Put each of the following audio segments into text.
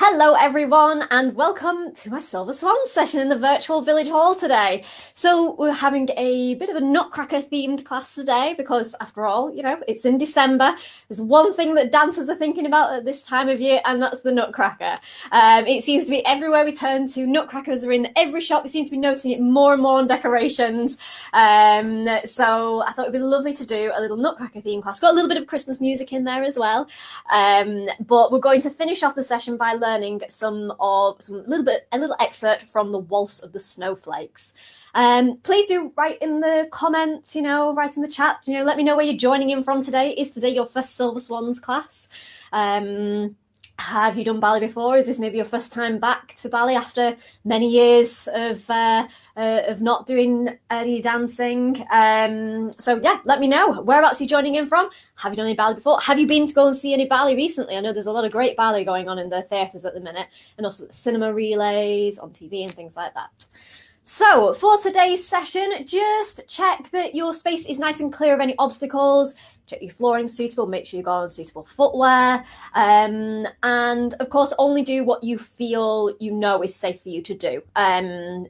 Hello everyone and welcome to my Silver Swans session in the virtual village hall today. So we're having a bit of a Nutcracker themed class today because after all, you know, it's in December. There's one thing that dancers are thinking about at this time of year and that's the Nutcracker. It seems to be everywhere we turn to. Nutcrackers are in every shop. We seem to be noticing it more and more on decorations. So I thought it'd be lovely to do a little Nutcracker themed class. Got a little bit of Christmas music in there as well. But we're going to finish off the session by learning a little excerpt from the Waltz of the Snowflakes. Please do write in the comments, write in the chat, let me know where you're joining in from today. Is today your first Silver Swans class? Have you done ballet before? Is this maybe your first time back to ballet after many years of not doing any dancing? So yeah, let me know. Whereabouts are you joining in from? Have you done any ballet before? Have you been to go and see any ballet recently? I know there's a lot of great ballet going on in the theatres at the minute, and also cinema relays on TV and things like that. So for today's session, just check that your space is nice and clear of any obstacles. Check your flooring suitable, make sure you've got on suitable footwear, and of course only do what you feel is safe for you to do.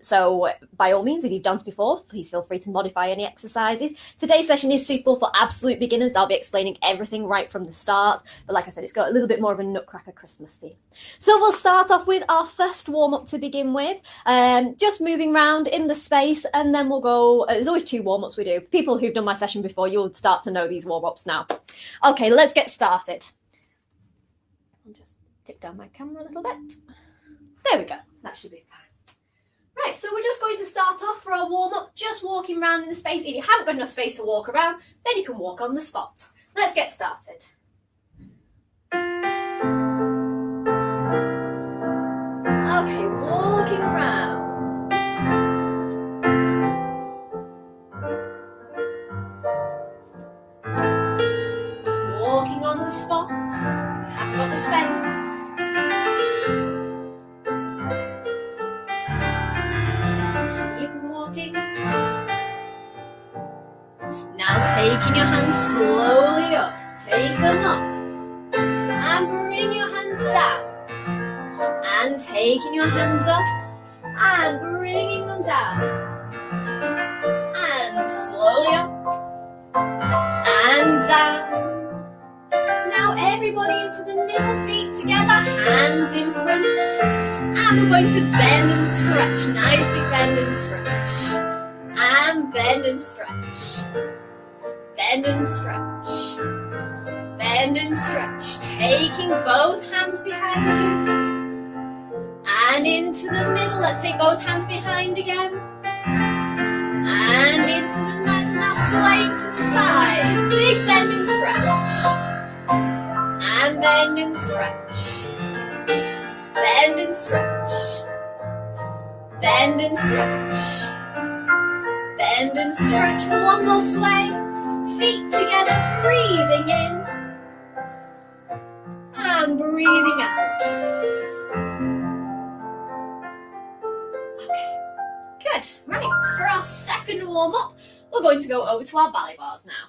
So by all means, if you've danced before, please feel free to modify any exercises. Today's session is suitable for absolute beginners. I'll be explaining everything right from the start, but like I said, it's got a little bit more of a Nutcracker Christmas theme. So we'll start off with our first warm-up to begin with, just moving around in the space, and then we'll go, there's always two warm-ups we do. People who've done my session before, you'll start to know these warm-ups now. Okay, let's get started. I'll just tip down my camera a little bit. There we go, that should be fine. Right, so we're just going to start off for our warm-up, just walking around in the space. If you haven't got enough space to walk around, then you can walk on the spot. Let's get started. Okay, walking around. Walking on the spot, haven't got the space. Keep walking. Now taking your hands slowly up, take them up, and bring your hands down. And taking your hands up, and bringing them down. And slowly up, and down. Now everybody into the middle, feet together, hands in front, and we're going to bend and stretch, nicely bend and stretch, and bend and stretch, bend and stretch, bend and stretch, taking both hands behind you, and into the middle, let's take both hands behind again, and into the middle, now swaying to the side, big bend and stretch. And bend and stretch, bend and stretch, bend and stretch, bend and stretch. One more sway, feet together, breathing in and breathing out. Okay, good. Right, for our second warm-up, we're going to go over to our ballet bars now.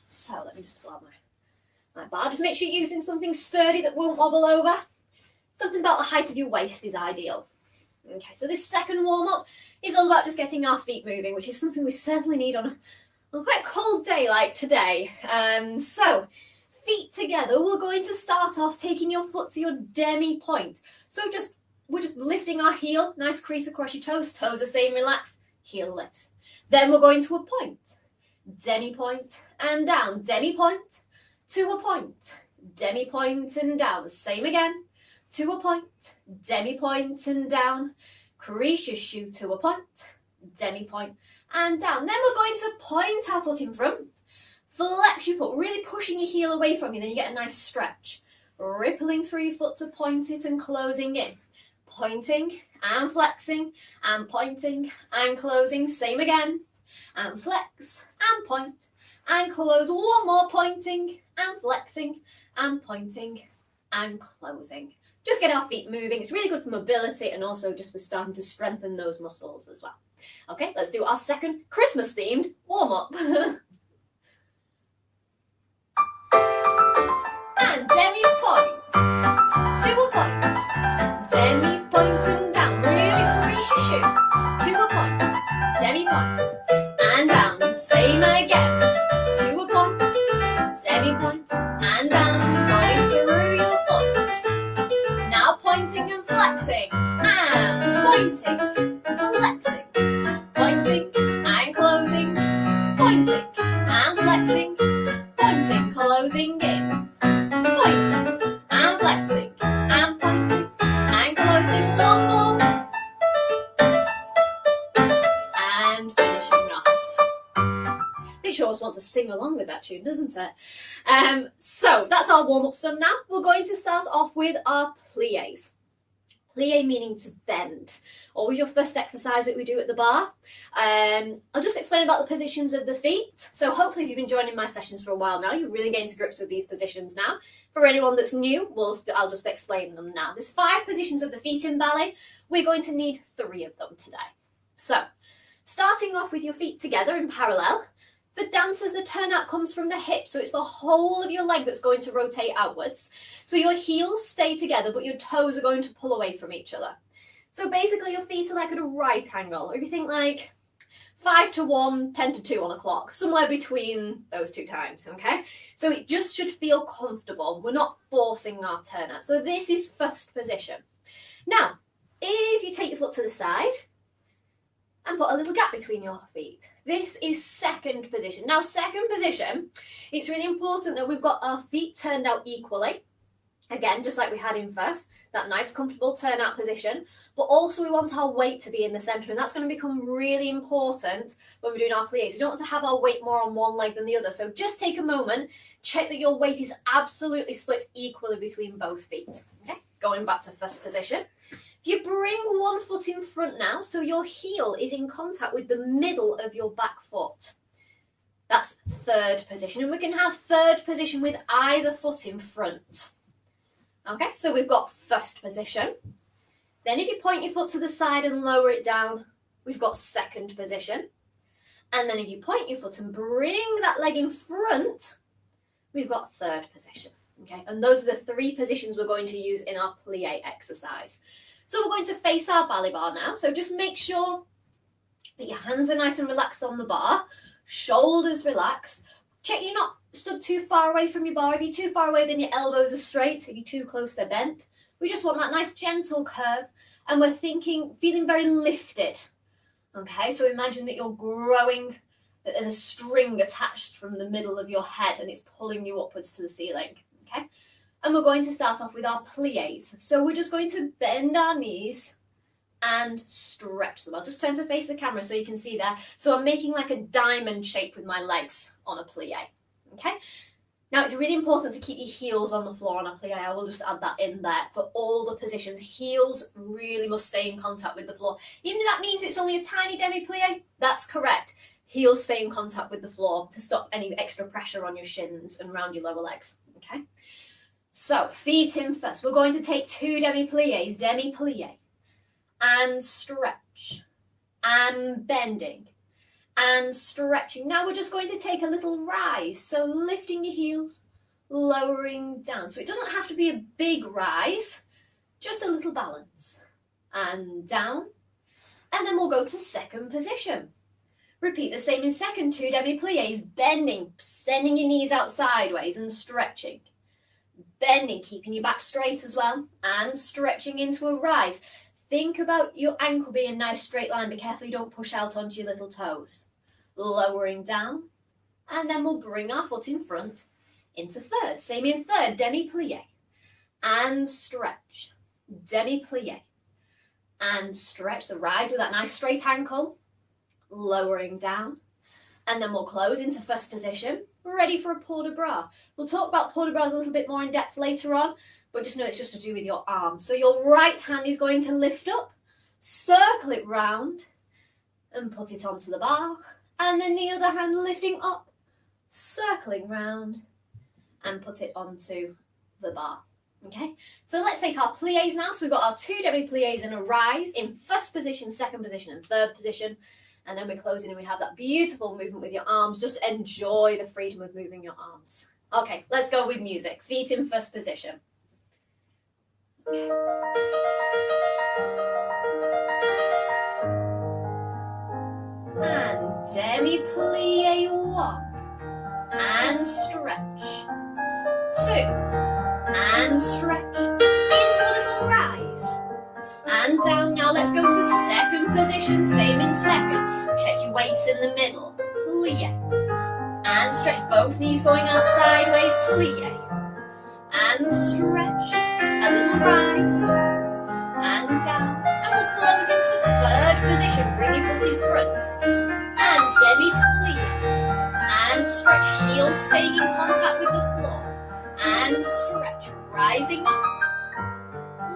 So let me just pull out my bar. Just make sure you're using something sturdy that won't wobble over. Something about the height of your waist is ideal. Okay, so this second warm-up is all about just getting our feet moving, which is something we certainly need on a quite cold day like today. So feet together, we're going to start off taking your foot to your demi point. So we're just lifting our heel, nice crease across your toes are staying relaxed, heel lifts. Then we're going to a point, demi point and down, demi point, to a point, demi point and down, same again, to a point, demi point and down, crease your shoe to a point, demi point and down. Then we're going to point our foot in front, flex your foot, really pushing your heel away from you, then you get a nice stretch, rippling through your foot to point it and closing in, pointing and flexing and pointing and closing, same again, and flex and point and close, one more pointing and flexing and pointing and closing. Just get our feet moving. It's really good for mobility and also just for starting to strengthen those muscles as well. Okay, let's do our second Christmas themed warm up. And demi point, to a point, pointing, flexing, pointing and closing, pointing and flexing, pointing, closing in, pointing and flexing, and pointing and closing. One more. And finishing off. It sure always want to sing along with that tune, doesn't it? So that's our warm-ups done now. We're going to start off with our plies. Plie meaning to bend. Always your first exercise that we do at the bar. I'll just explain about the positions of the feet. So hopefully if you've been joining my sessions for a while now, you're really getting to grips with these positions now. For anyone that's new, I'll just explain them now. There's 5 positions of the feet in ballet. We're going to need 3 of them today. So, starting off with your feet together in parallel. For dancers, the turnout comes from the hip, so it's the whole of your leg that's going to rotate outwards. So your heels stay together, but your toes are going to pull away from each other. So basically your feet are like at a right angle. If you think like 5 to 1, 10 to 2 on a clock, somewhere between those 2 times, okay? So it just should feel comfortable. We're not forcing our turnout. So this is first position. Now, if you take your foot to the side, and put a little gap between your feet. This is second position. Now, second position, it's really important that we've got our feet turned out equally. Again, just like we had in first, that nice comfortable turnout position. But also we want our weight to be in the centre, and that's going to become really important when we're doing our plies. We don't want to have our weight more on one leg than the other. So just take a moment, check that your weight is absolutely split equally between both feet. Okay, going back to first position. You bring one foot in front now, so your heel is in contact with the middle of your back foot. That's third position, and we can have third position with either foot in front. Okay, so we've got first position. Then if you point your foot to the side and lower it down, we've got second position. And then if you point your foot and bring that leg in front, we've got third position. Okay, and those are the 3 positions we're going to use in our plie exercise. So we're going to face our ballet bar now. So just make sure that your hands are nice and relaxed on the bar, shoulders relaxed. Check you're not stood too far away from your bar. If you're too far away, then your elbows are straight. If you're too close, they're bent. We just want that nice gentle curve, and we're feeling very lifted. Okay, so imagine that you're growing, that there's a string attached from the middle of your head and it's pulling you upwards to the ceiling. Okay. And we're going to start off with our plies. So we're just going to bend our knees and stretch them. I'll just turn to face the camera so you can see there. So I'm making like a diamond shape with my legs on a plie. Okay. Now it's really important to keep your heels on the floor on a plie. I will just add that in there for all the positions. Heels really must stay in contact with the floor. Even if that means it's only a tiny demi plie, that's correct. Heels stay in contact with the floor to stop any extra pressure on your shins and around your lower legs. Okay. So, feet in first. We're going to take 2 demi-plies, demi-plie, and stretch, and bending, and stretching. Now we're just going to take a little rise. So, lifting your heels, lowering down. So, it doesn't have to be a big rise, just a little balance. And down, and then we'll go to second position. Repeat the same in second, 2 demi-plies, bending, sending your knees out sideways and stretching. Bending, keeping your back straight as well, and stretching into a rise. Think about your ankle being a nice straight line. Be careful you don't push out onto your little toes. Lowering down, and then we'll bring our foot in front into third. Same in third, demi-plie, and stretch. Demi-plie, and stretch. The rise with that nice straight ankle. Lowering down, and then we'll close into first position. We're ready for a port de bras. We'll talk about port de bras a little bit more in depth later on, but just know it's just to do with your arm. So your right hand is going to lift up, circle it round, and put it onto the bar. And then the other hand lifting up, circling round, and put it onto the bar. Okay, so let's take our plies now. So we've got our 2 demi-plies and a rise in first position, second position, and third position. And then we're closing and we have that beautiful movement with your arms. Just enjoy the freedom of moving your arms. Okay, let's go with music. Feet in first position. Okay. And demi-plie 1. And stretch. 2. And stretch. Into a little rise. And down. Now let's let's go to second position, same in second. Check your weights in the middle, plie. And stretch both knees going out sideways, plie. And stretch, a little rise, and down. And we'll close into third position, bring your foot in front. And demi plie. And stretch, heels staying in contact with the floor. And stretch, rising up.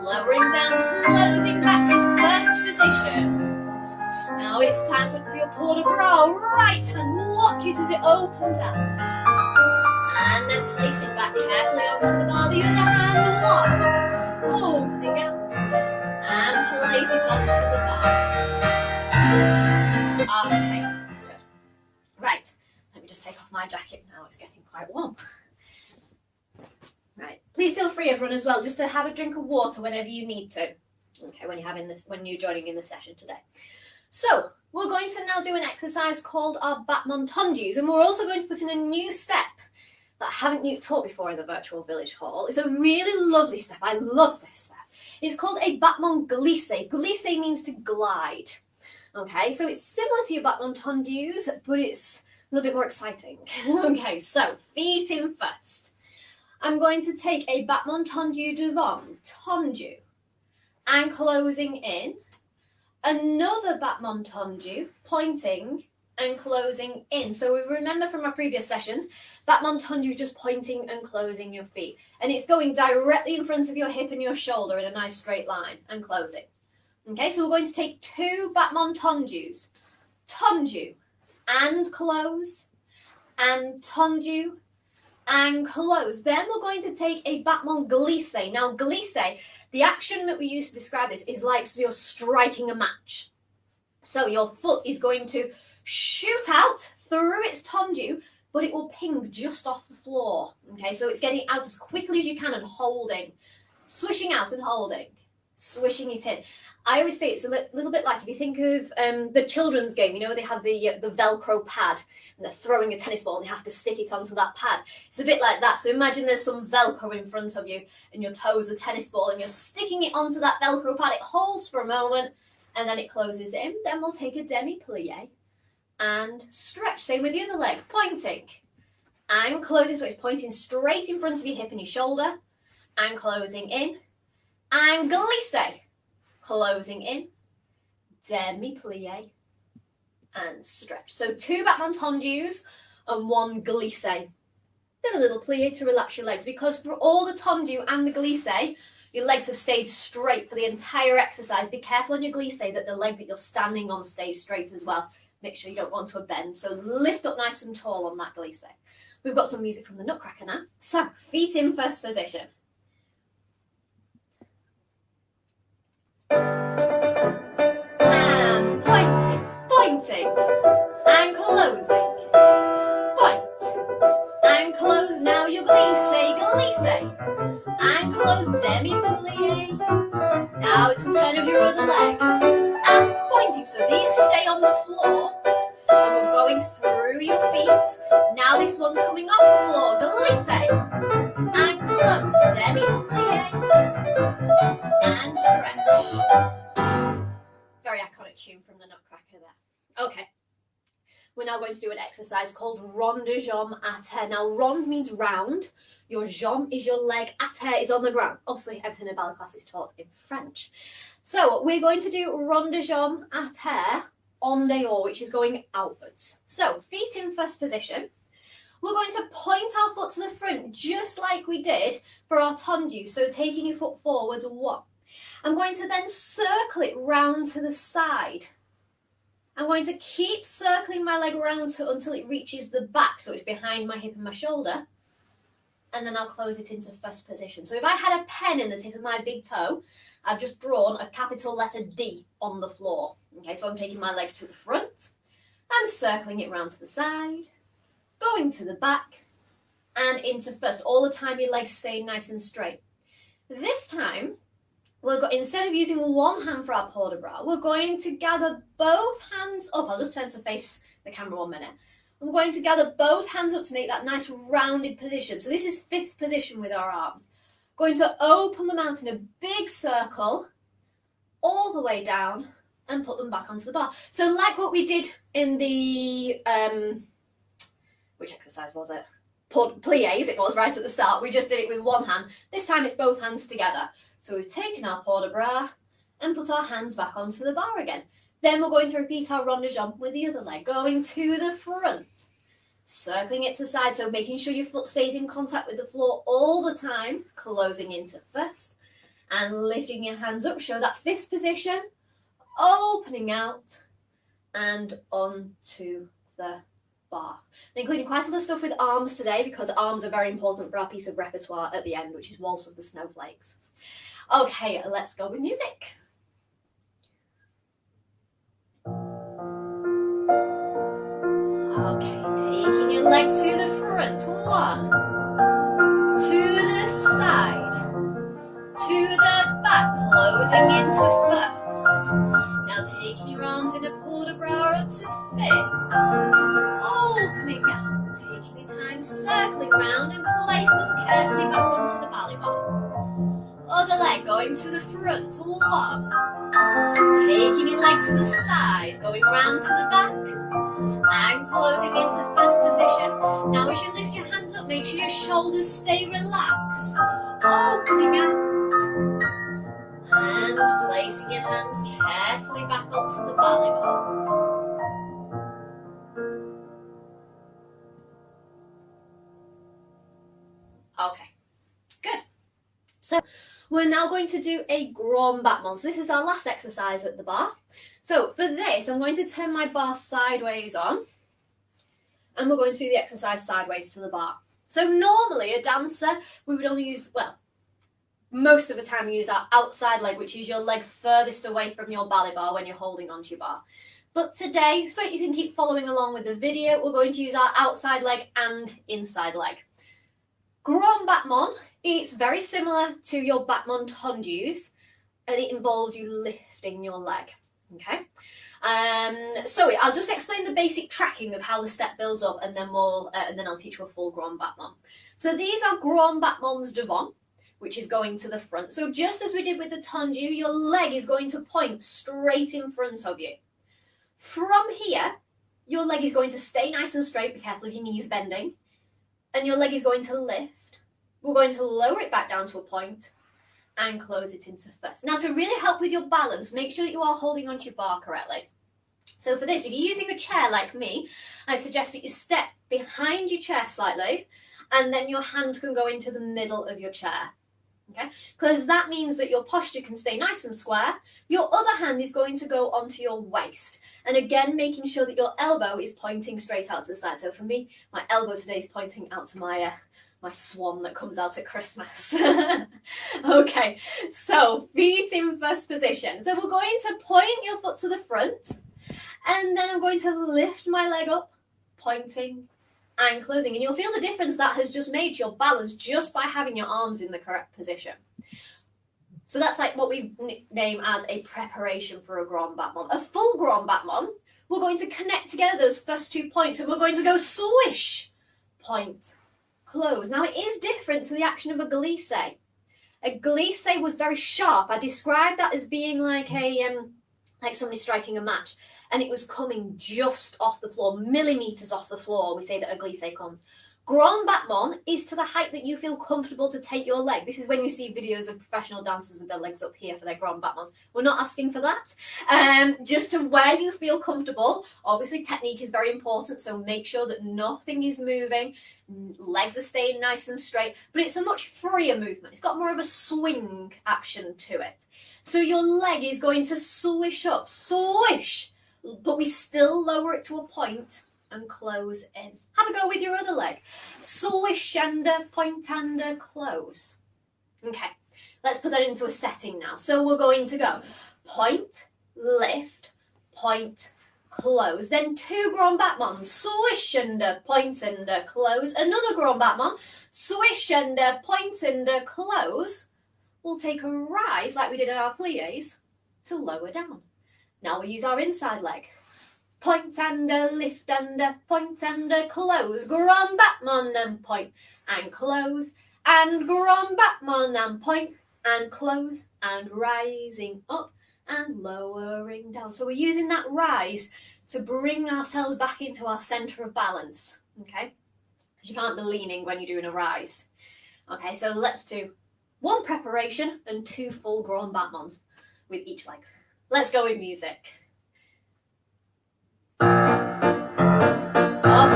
Lowering down, closing back to first position. Now it's time for your port de bras. Right hand, watch it as it opens out. And then place it back carefully onto the bar. The other hand, one. Opening out. And place it onto the bar. Okay, good. Right, let me just take off my jacket now. It's getting quite warm. Right, please feel free, everyone, as well, just to have a drink of water whenever you need to. Okay, when you're joining in the session today. So we're going to now do an exercise called our battement tendus, and we're also going to put in a new step that I haven't taught before in the virtual village hall. It's a really lovely step. I love this step. It's called a battement glissay. Glissay means to glide. Okay, so it's similar to your battement tendus, but it's a little bit more exciting. Okay, so feet in first. I'm going to take a battement tendu devant, tendu, and closing in. Another battement tendu, pointing and closing in. So we remember from our previous sessions, battement tendu just pointing and closing your feet. And it's going directly in front of your hip and your shoulder in a nice straight line and closing. Okay, so we're going to take two battement tendus, tendu and close, and tendu and close. Then we're going to take a battement glissé. Now glissé, the action that we use to describe this is like you're striking a match. So your foot is going to shoot out through its tendu, but it will ping just off the floor. Okay, so it's getting out as quickly as you can and holding, swishing out and holding, swishing it in. I always say it's a little bit like if you think of the children's game, you know, where they have the Velcro pad and they're throwing a tennis ball and they have to stick it onto that pad. It's a bit like that. So imagine there's some Velcro in front of you and your toes are tennis ball and you're sticking it onto that Velcro pad. It holds for a moment and then it closes in. Then we'll take a demi plie and stretch. Same with the other leg, pointing and closing. So it's pointing straight in front of your hip and your shoulder and closing in. And glissé. Closing in, demi plie, and stretch. So two battement tendus and one glissé. Then a little plie to relax your legs, because for all the tendu and the glissé, your legs have stayed straight for the entire exercise. Be careful on your glissé that the leg that you're standing on stays straight as well. Make sure you don't go into a bend. So lift up nice and tall on that glissé. We've got some music from the Nutcracker now. So feet in first position. And pointing, and closing, point, and close. Now your glissé, and close, demi plie. Now it's the turn of your other leg, and pointing. So these stay on the floor, and we're going through your feet. Now this one's coming off the floor, glissé, and close, demi plie, and stretch. Very iconic tune from the Nutcracker there. Okay, we're now going to do an exercise called rond de jambe à terre. Now rond means round, your jambe is your leg, à terre is on the ground. Obviously everything in ballet class is taught in French. So we're going to do rond de jambe à terre en dehors, which is going outwards. So feet in first position. We're going to point our foot to the front just like we did for our tendu. So taking your foot forwards, one. I'm going to then circle it round to the side. I'm going to keep circling my leg around until it reaches the back, so it's behind my hip and my shoulder. And then I'll close it into first position. So if I had a pen in the tip of my big toe, I've just drawn a capital letter D on the floor. Okay, so I'm taking my leg to the front and circling it round to the side, going to the back and into first. All the time your legs stay nice and straight. This time, instead of using one hand for our port de bras, we're going to gather both hands up. I'll just turn to face the camera 1 minute. I'm going to gather both hands up to make that nice rounded position. So this is fifth position with our arms. Going to open them out in a big circle, all the way down and put them back onto the bar. So like what we did in the, which exercise was it? Plies, it was right at the start. We just did it with one hand. This time it's both hands together. So we've taken our port de bras and put our hands back onto the bar again. Then we're going to repeat our rond de jambe with the other leg, going to the front, circling it to the side, so making sure your foot stays in contact with the floor all the time, closing into first, and lifting your hands up, show that fifth position, opening out, and onto the bar. I'm including quite a lot of stuff with arms today, because arms are very important for our piece of repertoire at the end, which is Waltz of the Snowflakes. Okay, let's go with music. Okay, taking your leg to the front, one, to the side, to the back, closing into first. Now taking your arms in a port de bras up to fifth, opening out, taking your time, circling round and place them carefully back onto the ballet bar. Other leg going to the front, one, taking your leg to the side, going round to the back, and closing into first position. Now as you lift your hands up, make sure your shoulders stay relaxed. Opening out. And placing your hands carefully back onto the ballet bar. Okay, good. So we're now going to do a grand battement. So this is our last exercise at the bar. So for this, I'm going to turn my bar sideways on, and we're going to do the exercise sideways to the bar. So normally a dancer, we would only use, well, most of the time we use our outside leg, which is your leg furthest away from your ballet bar when you're holding onto your bar. But today, so you can keep following along with the video, we're going to use our outside leg and inside leg. Grand battement, it's very similar to your battement tendus, and it involves you lifting your leg. Okay, so I'll just explain the basic tracking of how the step builds up, and then I'll teach you a full grand battement. So these are grand battements devant, which is going to the front. So just as we did with the tendu, your leg is going to point straight in front of you. From here, your leg is going to stay nice and straight. Be careful of your knees bending, and your leg is going to lift. We're going to lower it back down to a point and close it into first. Now, to really help with your balance, make sure that you are holding onto your bar correctly. So for this, if you're using a chair like me, I suggest that you step behind your chair slightly, and then your hand can go into the middle of your chair. Okay, because that means that your posture can stay nice and square. Your other hand is going to go onto your waist, and again making sure that your elbow is pointing straight out to the side. So for me, my elbow today is pointing out to my swan that comes out at Christmas. Okay, so feet in first position. So we're going to point your foot to the front, and then I'm going to lift my leg up, pointing and closing. And you'll feel the difference that has just made your balance just by having your arms in the correct position. So that's like what we name as a preparation for a grand battement. A full grand battement, we're going to connect together those first 2 points, and we're going to go swish, point, close. Now it is different to the action of a glissay. A glissay was very sharp. I described that as being like like somebody striking a match, and it was coming just off the floor, millimeters off the floor. We say that a glissay comes. Grand battement is to the height that you feel comfortable to take your leg. This is when you see videos of professional dancers with their legs up here for their grand battements. We're not asking for that. Just to where you feel comfortable. Obviously, technique is very important, so make sure that nothing is moving. Legs are staying nice and straight, but it's a much freer movement. It's got more of a swing action to it. So your leg is going to swish up, swish, but we still lower it to a point and close in. Have a go with your other leg. Swish and point and close. Okay, let's put that into a setting now. So we're going to go point, lift, point, close. Then 2 grand battements. Swish and point and close. Another grand battement. Swish and point and close. We'll take a rise like we did in our plies to lower down. Now we use our inside leg. Point and lift and point and close. Grand battement and point and close. And grand battement and point and close. And rising up and lowering down. So we're using that rise to bring ourselves back into our centre of balance, okay? Because you can't be leaning when you're doing a rise. Okay, so let's do 1 preparation and 2 full grown battements with each leg. Let's go with music. Off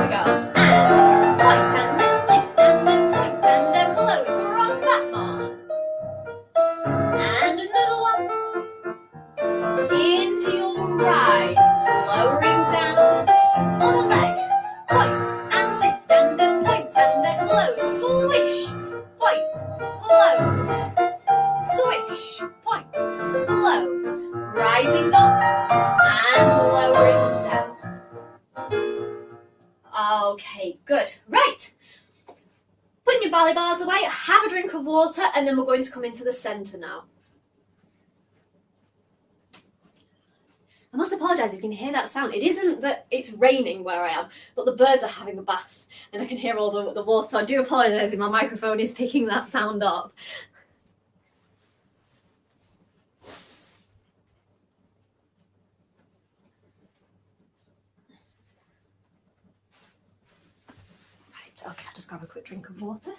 we go. And point and then lift and then point and then close. Grown battement. And another one. Into your right, lowering down. Other leg. Point and lift and then point and then close. Swish. Point. Close. Swish. Point. Close. Rising up and lowering down. Okay, good. Right. Putting your ballet bars away, have a drink of water, and then we're going to come into the centre now. I must apologise if you can hear that sound. It isn't that it's raining where I am, but the birds are having a bath, and I can hear all the water. So I do apologise if my microphone is picking that sound up. Okay, I'll just grab a quick drink of water.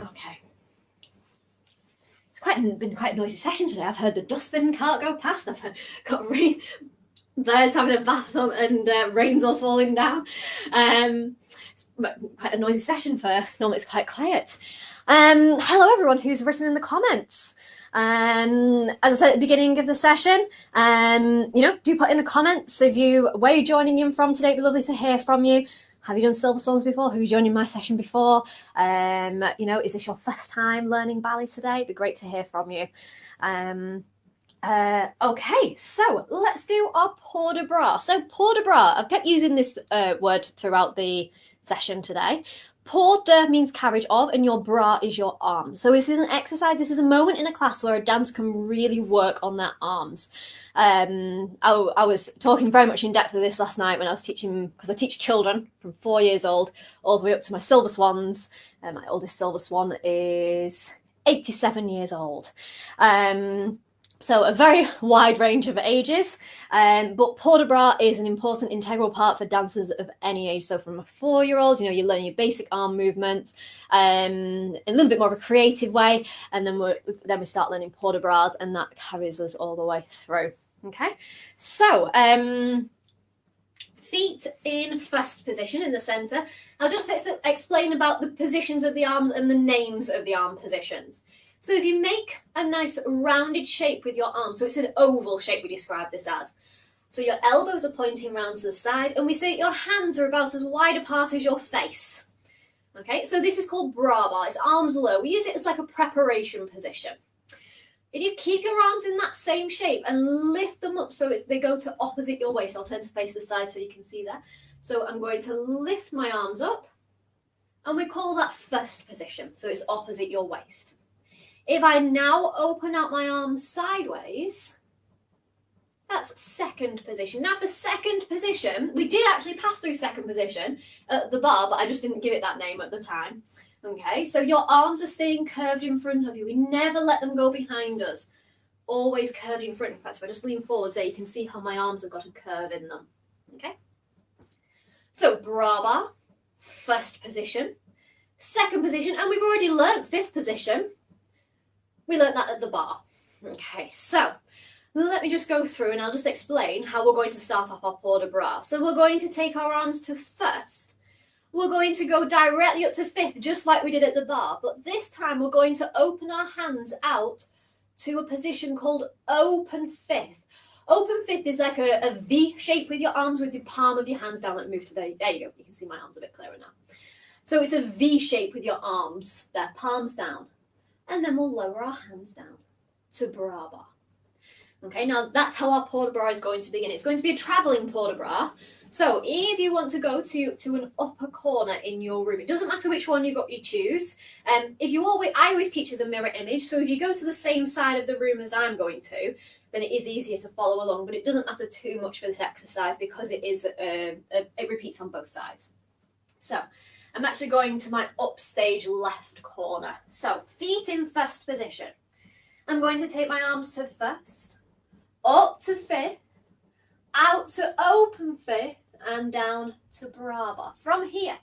Okay. It's been quite a noisy session today. I've heard the dustbin cart go past. I've got birds having a bath on, and rain's all falling down. It's quite a noisy session for normally it's quite quiet. Hello everyone who's written in the comments. As I said at the beginning of the session, do put in the comments where you're joining in from today. It'd be lovely to hear from you. Have you done Silver Swans before? Have you joined in my session before? Is this your first time learning ballet today? It'd be great to hear from you. Okay, so let's do our port de bras. So port de bras, I've kept using this word throughout the session today. Port de means carriage of, and your bras is your arms. So this is an exercise, this is a moment in a class where a dancer can really work on their arms. I was talking very much in depth of this last night when I was teaching, because I teach children from 4 years old all the way up to my Silver Swans. My oldest Silver Swan is 87 years old. So a very wide range of ages, but port de bras is an important integral part for dancers of any age. So from a 4-year-old, you learn your basic arm movements in a little bit more of a creative way, and then we start learning port de bras, and that carries us all the way through. Okay, so feet in first position in the centre. I'll just explain about the positions of the arms and the names of the arm positions. So if you make a nice rounded shape with your arms, so it's an oval shape we describe this as. So your elbows are pointing round to the side, and we say your hands are about as wide apart as your face. Okay, so this is called bras bar. It's arms low. We use it as like a preparation position. If you keep your arms in that same shape and lift them up so they go to opposite your waist, I'll turn to face the side so you can see that. So I'm going to lift my arms up, and we call that first position. So it's opposite your waist. If I now open out my arms sideways, that's second position. Now for second position, we did actually pass through second position at the bar, but I just didn't give it that name at the time. Okay, so your arms are staying curved in front of you. We never let them go behind us. Always curved in front. In fact, if I just lean forward so you can see how my arms have got a curve in them. Okay, so bras bar, first position, second position, and we've already learnt fifth position. We learnt that at the bar. Okay, so let me just go through and I'll just explain how we're going to start off our port de bras. So we're going to take our arms to first. We're going to go directly up to fifth, just like we did at the bar. But this time we're going to open our hands out to a position called open fifth. Open fifth is like a V shape with your arms, with the palm of your hands down. Let me move to there you go. You can see my arms a bit clearer now. So it's a V shape with your arms there, palms down. And then we'll lower our hands down to bras bar. Okay, now that's how our port de bras is going to begin. It's going to be a travelling port de bras. So if you want to go to an upper corner in your room, it doesn't matter which one you choose. I always teach as a mirror image. So if you go to the same side of the room as I'm going to, then it is easier to follow along, but it doesn't matter too much for this exercise because it is it repeats on both sides. So I'm actually going to my upstage left corner. So feet in first position. I'm going to take my arms to first, up to fifth, out to open fifth, and down to barre. From here,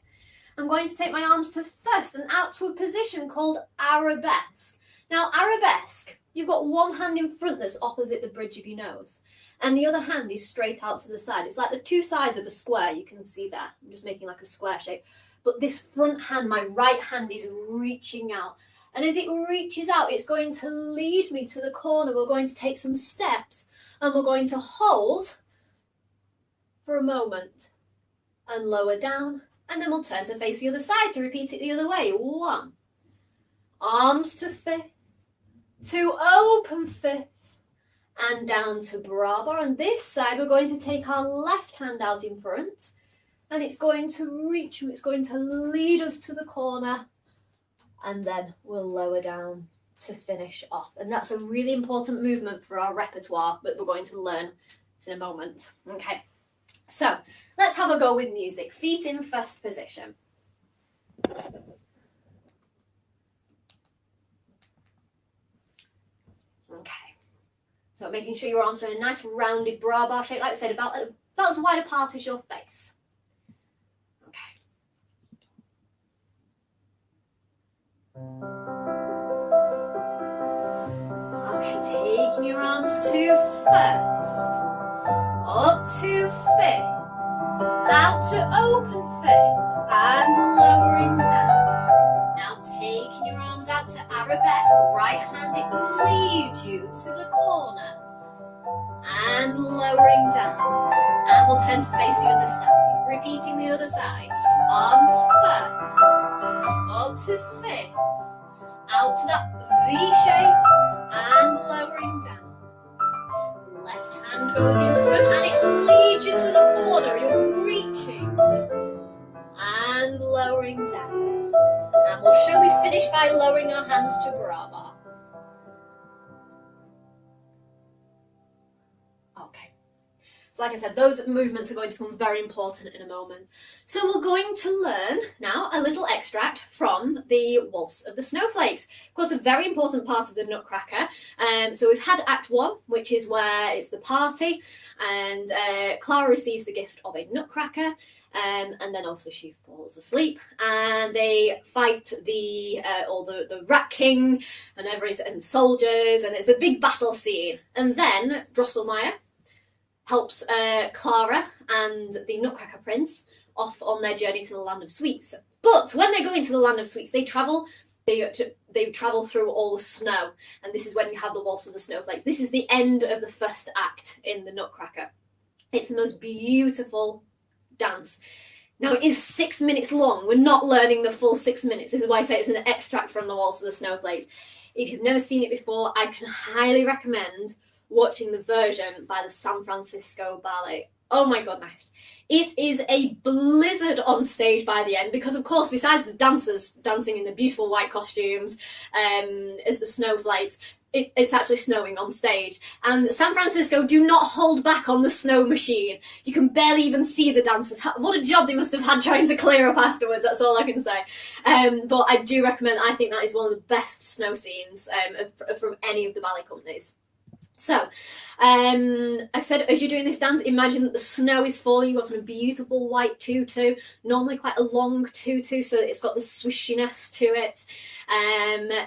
I'm going to take my arms to first and out to a position called arabesque. Now, arabesque, you've got one hand in front that's opposite the bridge of your nose, and the other hand is straight out to the side. It's like the two sides of a square, you can see that. I'm just making like a square shape. But this front hand, my right hand, is reaching out. And as it reaches out, it's going to lead me to the corner. We're going to take some steps, and we're going to hold for a moment and lower down. And then we'll turn to face the other side to repeat it the other way. 1. Arms to fifth, to open fifth, and down to barre. And this side, we're going to take our left hand out in front, and it's going to reach, it's going to lead us to the corner, and then we'll lower down to finish off. And that's a really important movement for our repertoire that we're going to learn in a moment. Okay, so let's have a go with music. Feet in first position. Okay, so making sure your arms are in a nice rounded bra bar shape, like I said, about as wide apart as your face. Okay, taking your arms to first, up to fifth, out to open fifth, and lowering down. Now taking your arms out to arabesque, right hand, it leads you to the corner, and lowering down. And we'll turn to face the other side, repeating the other side. Arms first, up to fifth, out to that V shape, and lowering down. Left hand goes in front and it leads you to the corner. You're reaching and lowering down. And we'll show we finish by lowering our hands to barre. Okay. So like I said, those movements are going to become very important in a moment. So we're going to learn now a little extract from the Waltz of the Snowflakes. Of course, a very important part of the Nutcracker. So we've had Act 1, which is where it's the party, and Clara receives the gift of a Nutcracker, and then also she falls asleep, and they fight the Rat King and soldiers, and it's a big battle scene. And then Drosselmeyer helps Clara and the Nutcracker Prince off on their journey to the Land of Sweets. But when they go into the Land of Sweets, they travel through all the snow, and this is when you have the Waltz of the Snowflakes. This is the end of the first act in the Nutcracker. It's the most beautiful dance. Now, it is 6 minutes long. We're not learning the full 6 minutes. This is why I say it's an extract from the Waltz of the Snowflakes. If you've never seen it before, I can highly recommend watching the version by the San Francisco Ballet. Oh my goodness. It is a blizzard on stage by the end because, of course, besides the dancers dancing in the beautiful white costumes as the snowflakes, it's actually snowing on stage. And San Francisco do not hold back on the snow machine. You can barely even see the dancers. What a job they must have had trying to clear up afterwards, that's all I can say. But I do recommend, I think that is one of the best snow scenes from any of the ballet companies. So, like I said, as you're doing this dance, imagine that the snow is falling. You've got on a beautiful white tutu, normally quite a long tutu, so it's got the swishiness to it.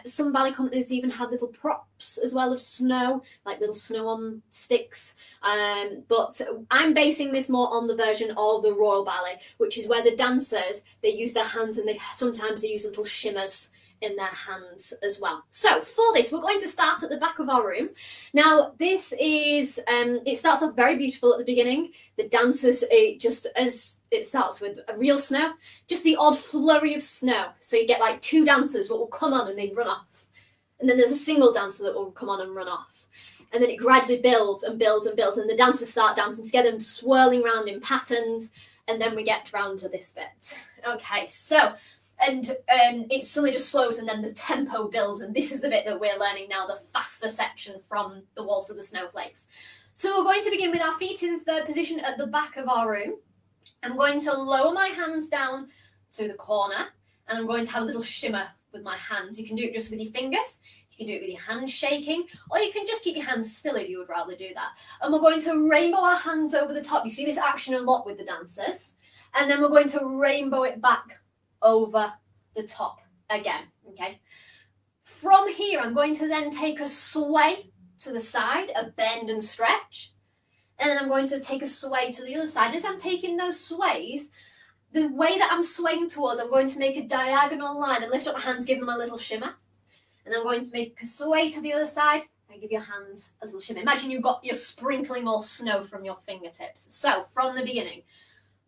Some ballet companies even have little props as well of snow, like little snow on sticks. But I'm basing this more on the version of the Royal Ballet, which is where the dancers, they use their hands, and sometimes they use little shimmers in their hands as well. So for this, we're going to start at the back of our room. Now, this is, it starts off very beautiful at the beginning. The dancers, just as it starts with a real snow, just the odd flurry of snow. So you get like two dancers that will come on and they run off. And then there's a single dancer that will come on and run off. And then it gradually builds and builds and builds, and the dancers start dancing together and swirling around in patterns. And then we get round to this bit. Okay, so and it suddenly just slows and then the tempo builds, and this is the bit that we're learning now, the faster section from the Waltz of the Snowflakes. So we're going to begin with our feet in third position at the back of our room. I'm going to lower my hands down to the corner, and I'm going to have a little shimmer with my hands. You can do it just with your fingers, you can do it with your hands shaking, or you can just keep your hands still if you would rather do that. And we're going to rainbow our hands over the top. You see this action a lot with the dancers. And then we're going to rainbow it back over the top again, okay? From here, I'm going to then take a sway to the side, a bend and stretch, and then I'm going to take a sway to the other side. As I'm taking those sways, the way that I'm swaying towards, I'm going to make a diagonal line and lift up my hands, give them a little shimmer. And I'm going to make a sway to the other side and give your hands a little shimmer. Imagine you're sprinkling all snow from your fingertips. So from the beginning,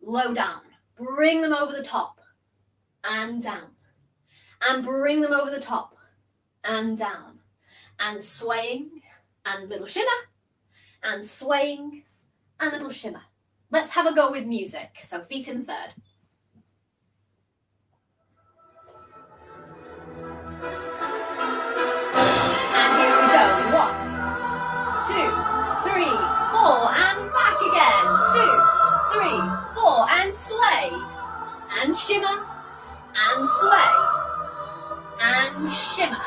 low down, bring them over the top and down, and bring them over the top and down, and swaying and little shimmer, and swaying and little shimmer. Let's have a go with music. So feet in third. And here we go. 1, 2, 3, 4, and back again. 2, 3, 4, and sway, and shimmer, and sway, and shimmer.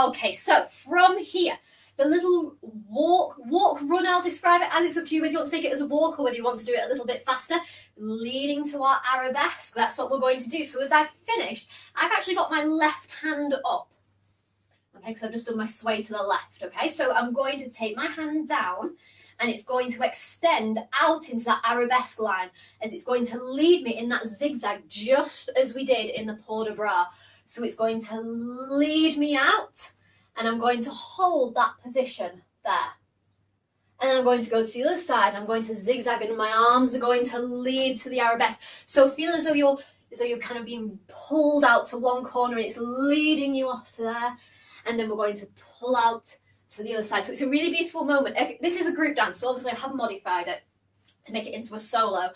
Okay, so from here, the little walk, run, I'll describe it as, it's up to you whether you want to take it as a walk or whether you want to do it a little bit faster, leading to our arabesque. That's what we're going to do. So as I've finished, I've actually got my left hand up, okay, because I've just done my sway to the left, okay? So I'm going to take my hand down, and it's going to extend out into that arabesque line, as it's going to lead me in that zigzag, just as we did in the port de bras. So it's going to lead me out, and I'm going to hold that position there. And I'm going to go to the other side, and I'm going to zigzag, and my arms are going to lead to the arabesque. So feel as though you're kind of being pulled out to one corner, and it's leading you off to there. And then we're going to pull out to the other side. So it's a really beautiful moment. This is a group dance, so obviously I have modified it to make it into a solo.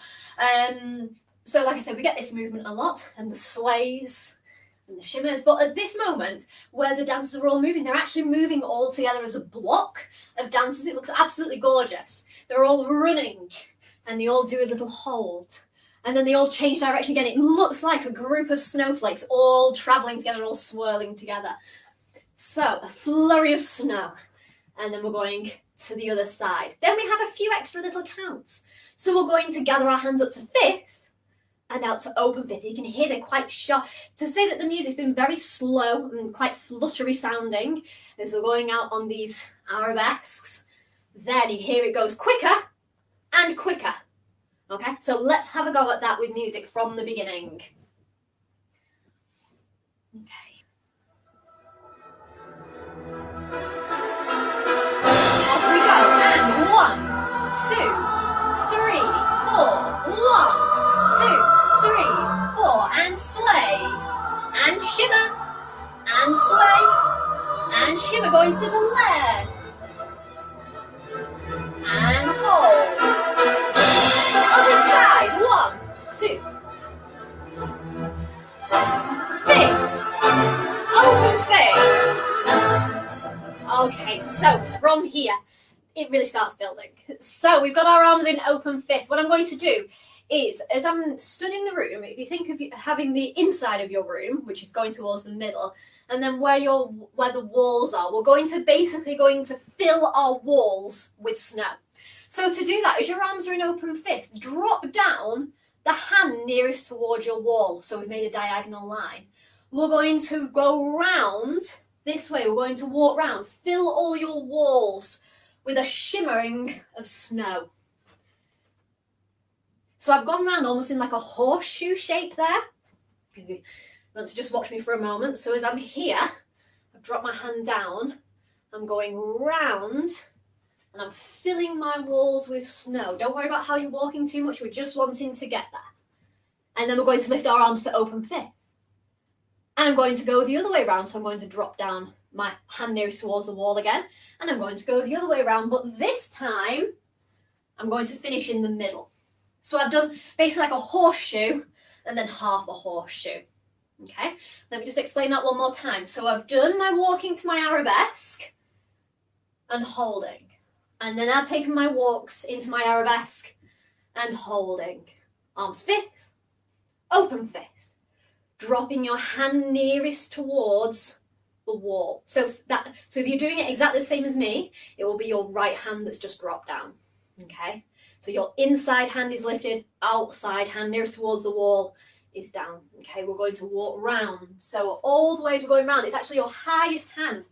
So like I said, we get this movement a lot, and the sways and the shimmers, but at this moment where the dancers are all moving, they're actually moving all together as a block of dancers. It looks absolutely gorgeous. They're all running, and they all do a little hold, and then they all change direction again. It looks like a group of snowflakes all traveling together, all swirling together. So a flurry of snow, and then we're going to the other side. Then we have a few extra little counts. So we're going to gather our hands up to fifth and out to open fifth. You can hear they're quite sharp. To say that the music's been very slow and quite fluttery sounding as we're going out on these arabesques, then you hear it goes quicker and quicker. Okay, so let's have a go at that with music from the beginning. Okay. Off we go, and 1, 2, 3, 4, 1, 2, 3, 4, and sway, and shimmer, and sway, and shimmer, going to the left, and hold, other side, 1, 2, fifth, open fifth. Okay, so from here, it really starts building. So we've got our arms in open fifth. What I'm going to do is, as I'm stood in the room, if you think of having the inside of your room, which is going towards the middle, and then where the walls are, we're going to fill our walls with snow. So to do that, as your arms are in open fifth, drop down the hand nearest towards your wall. So we've made a diagonal line. We're going to go round this way. We're going to walk round, fill all your walls with a shimmering of snow. So I've gone round almost in like a horseshoe shape there. If you want to just watch me for a moment. So as I'm here, I've dropped my hand down, I'm going round, and I'm filling my walls with snow. Don't worry about how you're walking too much, we're just wanting to get there. And then we're going to lift our arms to open fifth. And I'm going to go the other way around, so I'm going to drop down my hand nearest towards the wall again, and I'm going to go the other way around, but this time I'm going to finish in the middle. So I've done basically like a horseshoe and then half a horseshoe. Okay, let me just explain that one more time. So I've done my walking to my arabesque and holding. And then I've taken my walks into my arabesque and holding. Arms fifth, open fifth, dropping your hand nearest towards the wall. So if you're doing it exactly the same as me, it will be your right hand that's just dropped down. Okay, so your inside hand is lifted, outside hand nearest towards the wall is down. Okay, we're going to walk round. So all the way to going round, it's actually your highest hand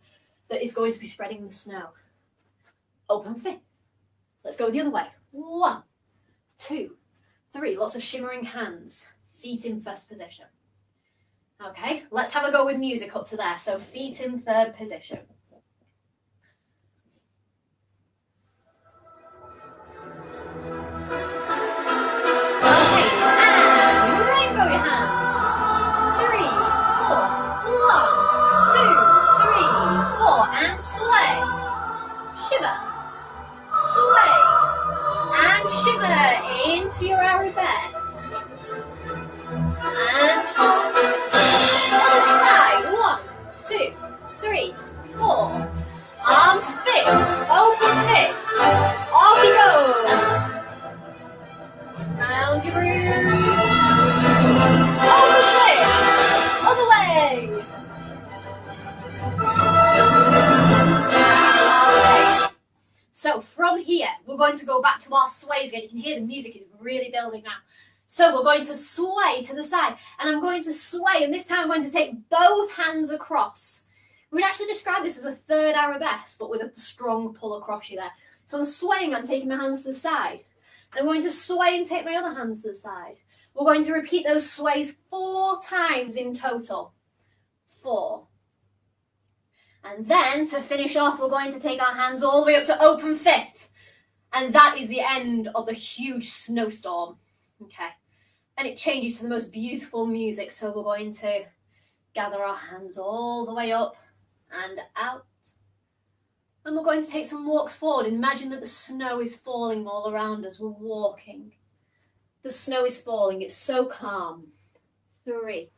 that is going to be spreading the snow. Open fifth. Let's go the other way. 1, 2, 3. Lots of shimmering hands. Feet in first position. Okay, let's have a go with music up to there. So feet in third position. Sway, shimmer, sway, and shimmer into your arabesque. And hold. Other side. 1, 2, 3, 4. Arms fifth, open fifth. Off you go. Round your room. Open fifth. Other way. So from here, we're going to go back to our sways again. You can hear the music is really building now. So we're going to sway to the side, and I'm going to sway, and this time I'm going to take both hands across. We'd actually describe this as a third arabesque, but with a strong pull across you there. So I'm swaying, I'm taking my hands to the side. And I'm going to sway and take my other hands to the side. We're going to repeat those sways 4 times in total. 4. And then, to finish off, we're going to take our hands all the way up to open fifth. And that is the end of the huge snowstorm. Okay. And it changes to the most beautiful music. So we're going to gather our hands all the way up and out. And we're going to take some walks forward. Imagine that the snow is falling all around us. We're walking. The snow is falling. It's so calm. 3.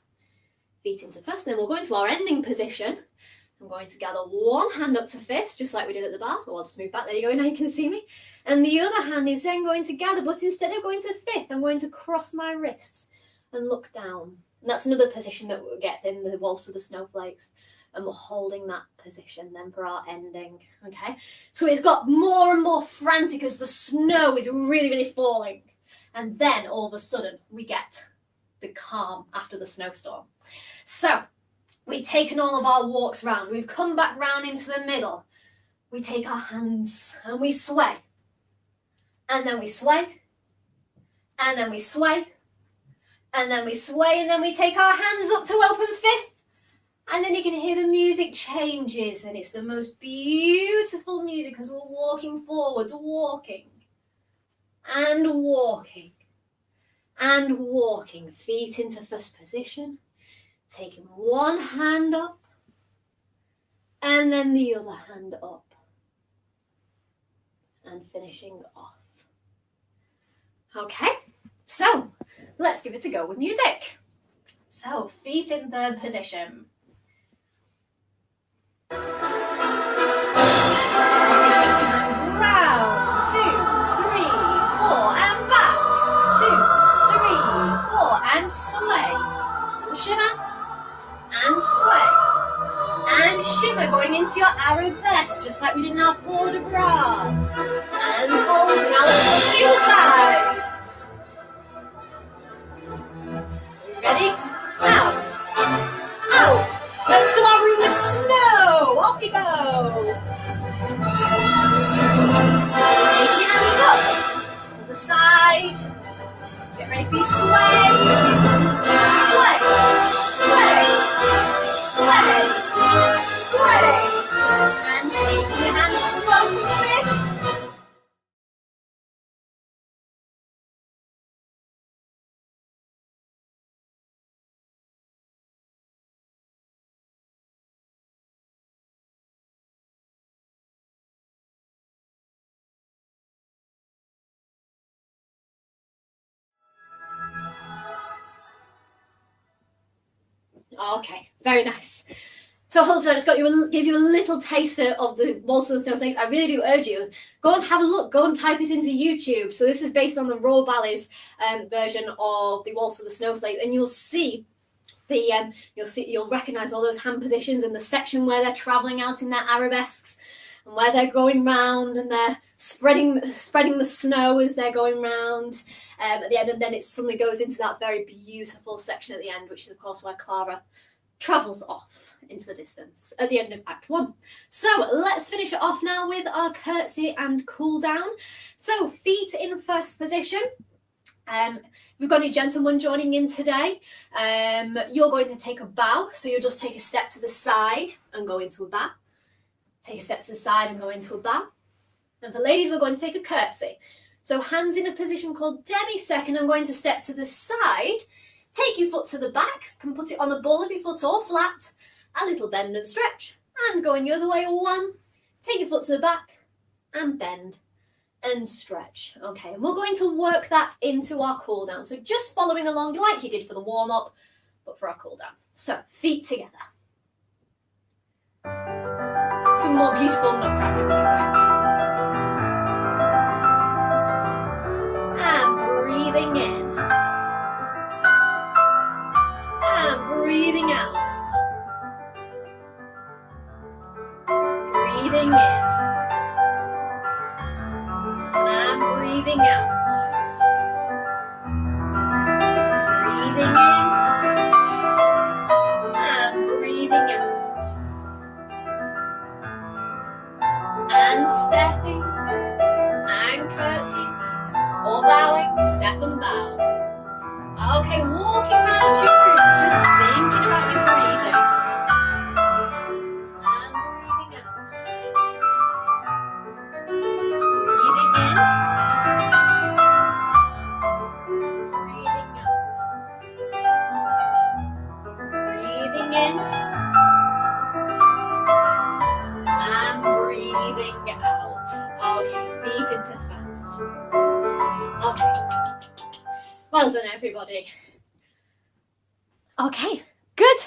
Feet into first. Then we'll go into our ending position. I'm going to gather one hand up to fifth, just like we did at the bar. Oh, I'll just move back. There you go. Now you can see me. And the other hand is then going to gather, but instead of going to fifth, I'm going to cross my wrists and look down. And that's another position that we'll get in the Waltz of the Snowflakes. And we're holding that position then for our ending. Okay. So it's got more and more frantic as the snow is really, really falling. And then all of a sudden we get the calm after the snowstorm. So we've taken all of our walks round. We've come back round into the middle. We take our hands and we sway. And then we sway. And then we sway. And then we sway. And then we take our hands up to open fifth. And then you can hear the music changes. And it's the most beautiful music as we're walking forwards, walking. And walking. And walking. Feet into first position. Taking one hand up and then the other hand up and finishing off. Okay, so let's give it a go with music. So feet in third position. Okay, take your hands round, 2, 3, 4, and back, 2, 3, 4, and sway, shimmer, and sway, and shimmer, going into your arabesque, just like we did in our port de bras, and hold. Now let's go to the other side. Ready? Out, out. Let's fill our room with snow. Off you go. Take your hands up. Other side. Get ready for your sways. Sway, sway, sway, sway. And take your hands up to open fifth. Okay, very nice. So hopefully I just give you a little taster of the Waltz of the Snowflakes. I really do urge you, go and have a look, go and type it into YouTube. So this is based on the Royal Ballet's version of the Waltz of the Snowflakes, and you'll see you'll recognise all those hand positions and the section where they're travelling out in their arabesques, and where they're going round and they're spreading the snow as they're going round at the end, and then it suddenly goes into that very beautiful section at the end, which is of course where Clara travels off into the distance at the end of Act 1. So let's finish it off now with our curtsy and cool down. So feet in first position. We've got any gentlemen joining in today. You're going to take a bow, so you'll just take a step to the side and go into a bow. Take a step to the side and go into a bow. And for ladies, we're going to take a curtsy. So hands in a position called demi-second. I'm going to step to the side. Take your foot to the back, can put it on the ball of your foot or flat, a little bend and stretch, and going the other way, 1, take your foot to the back, and bend and stretch. Okay, and we're going to work that into our cool down. So just following along like you did for the warm-up, but for our cool down. So feet together. Some more beautiful nutcracker music. And breathing in. Breathing out. Breathing in. And breathing out. Breathing in. And breathing out. And stepping. And curtsy. Or bowing. Step and bow. Okay, walking around your room, just thinking about your breathing. And breathing out. Breathing in. Breathing out. Breathing in. And breathing out. Okay, feet into fast. Okay. Well done, everybody. Okay, good.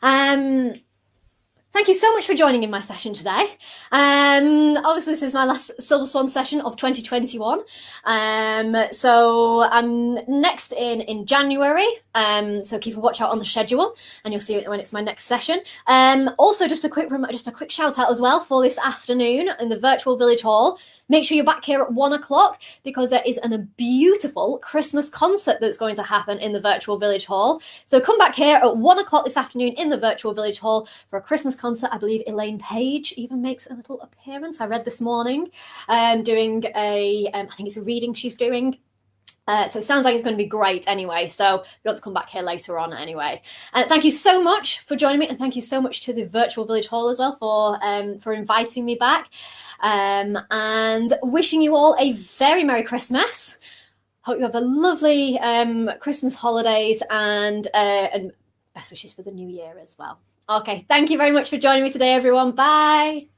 Thank you so much for joining in my session today. Obviously, this is my last Silver Swan session of 2021. So I'm next in January. So keep a watch out on the schedule, and you'll see it when it's my next session. Also, just a quick shout out as well for this afternoon in the virtual village hall. Make sure you're back here at 1 o'clock because there is a beautiful Christmas concert that's going to happen in the virtual village hall. So come back here at 1 o'clock this afternoon in the virtual village hall for a Christmas concert. I believe Elaine Page even makes a little appearance. I read this morning, doing I think it's a reading she's doing. So it sounds like it's going to be great anyway. So you want to come back here later on anyway. Thank you so much for joining me, and thank you so much to the virtual village hall as well for inviting me back. And wishing you all a very Merry Christmas. Hope you have a lovely Christmas holidays and best wishes for the new year as well. Okay, thank you very much for joining me today, everyone. Bye.